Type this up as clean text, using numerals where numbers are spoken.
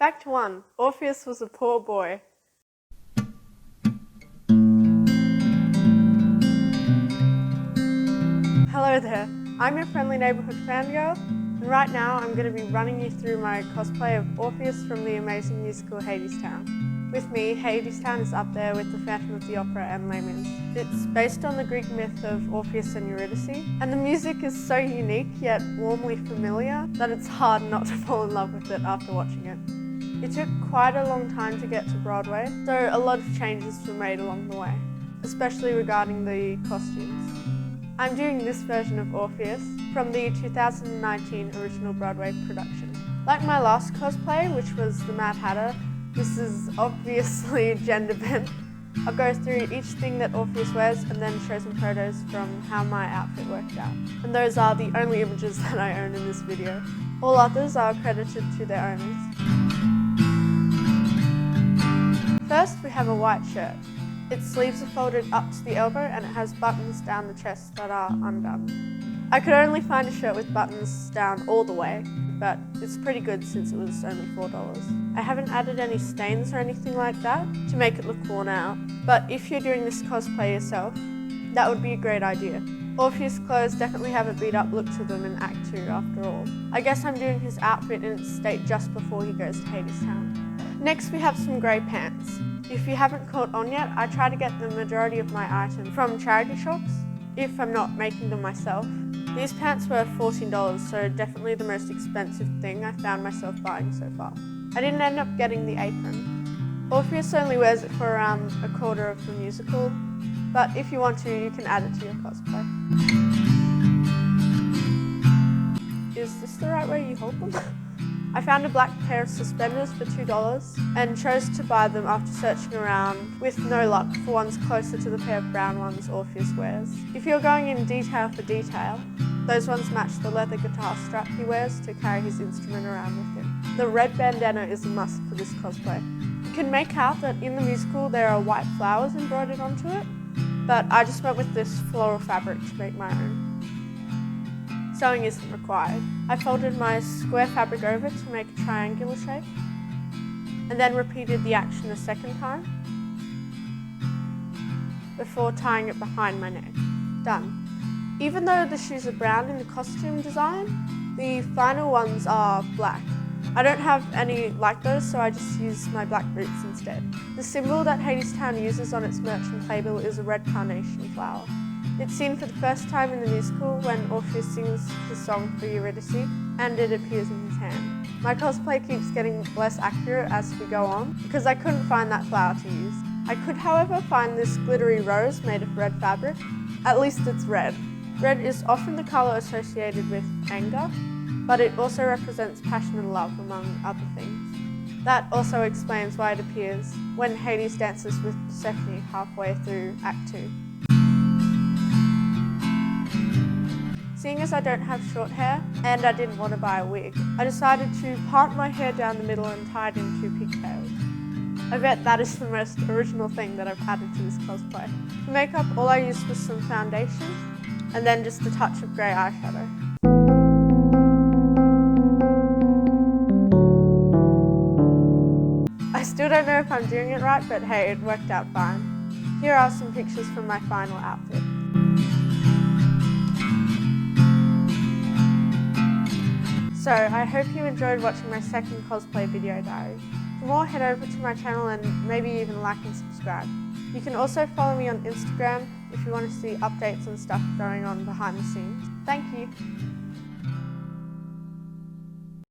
Fact 1. Orpheus was a poor boy. Hello there, I'm your friendly neighbourhood fangirl, and right now I'm going to be running you through my cosplay of Orpheus from the amazing musical Hadestown. With me, Hadestown is up there with the Phantom of the Opera and Les Mis. It's based on the Greek myth of Orpheus and Eurydice, and the music is so unique yet warmly familiar that it's hard not to fall in love with it after watching it. It took quite a long time to get to Broadway, so a lot of changes were made along the way, especially regarding the costumes. I'm doing this version of Orpheus from the 2019 original Broadway production. Like my last cosplay, which was the Mad Hatter, this is obviously gender bent. I'll go through each thing that Orpheus wears and then show some photos from how my outfit worked out. And those are the only images that I own in this video. All others are credited to their owners. First, we have a white shirt. Its sleeves are folded up to the elbow and it has buttons down the chest that are undone. I could only find a shirt with buttons down all the way, but it's pretty good since it was only $4. I haven't added any stains or anything like that to make it look worn out, but if you're doing this cosplay yourself, that would be a great idea. Orpheus' clothes definitely have a beat up look to them in Act 2 after all. I guess I'm doing his outfit in its state just before he goes to Hadestown. Next we have some grey pants. If you haven't caught on yet, I try to get the majority of my items from charity shops, if I'm not making them myself. These pants were $14, so definitely the most expensive thing I found myself buying so far. I didn't end up getting the apron. Orpheus only wears it for around a quarter of the musical, but if you want to, you can add it to your cosplay. Is this the right way you hold them? I found a black pair of suspenders for $2 and chose to buy them after searching around with no luck for ones closer to the pair of brown ones Orpheus wears. If you're going in detail for detail, those ones match the leather guitar strap he wears to carry his instrument around with him. The red bandana is a must for this cosplay. You can make out that in the musical there are white flowers embroidered onto it, but I just went with this floral fabric to make my own. Sewing isn't required. I folded my square fabric over to make a triangular shape, and then repeated the action a second time before tying it behind my neck. Done. Even though the shoes are brown in the costume design, the final ones are black. I don't have any like those, so I just use my black boots instead. The symbol that Hadestown uses on its merchant playbill is a red carnation flower. It's seen for the first time in the musical when Orpheus sings the song for Eurydice, and it appears in his hand. My cosplay keeps getting less accurate as we go on, because I couldn't find that flower to use. I could, however, find this glittery rose made of red fabric. At least it's red. Red is often the colour associated with anger, but it also represents passion and love, among other things. That also explains why it appears when Hades dances with Persephone halfway through Act 2. Seeing as I don't have short hair, and I didn't want to buy a wig, I decided to part my hair down the middle and tie it in 2 pigtails. I bet that is the most original thing that I've added to this cosplay. For makeup, all I used was some foundation, and then just a touch of grey eyeshadow. I still don't know if I'm doing it right, but hey, it worked out fine. Here are some pictures from my final outfit. So, I hope you enjoyed watching my second cosplay video diary. For more, head over to my channel and maybe even like and subscribe. You can also follow me on Instagram if you want to see updates and stuff going on behind the scenes. Thank you!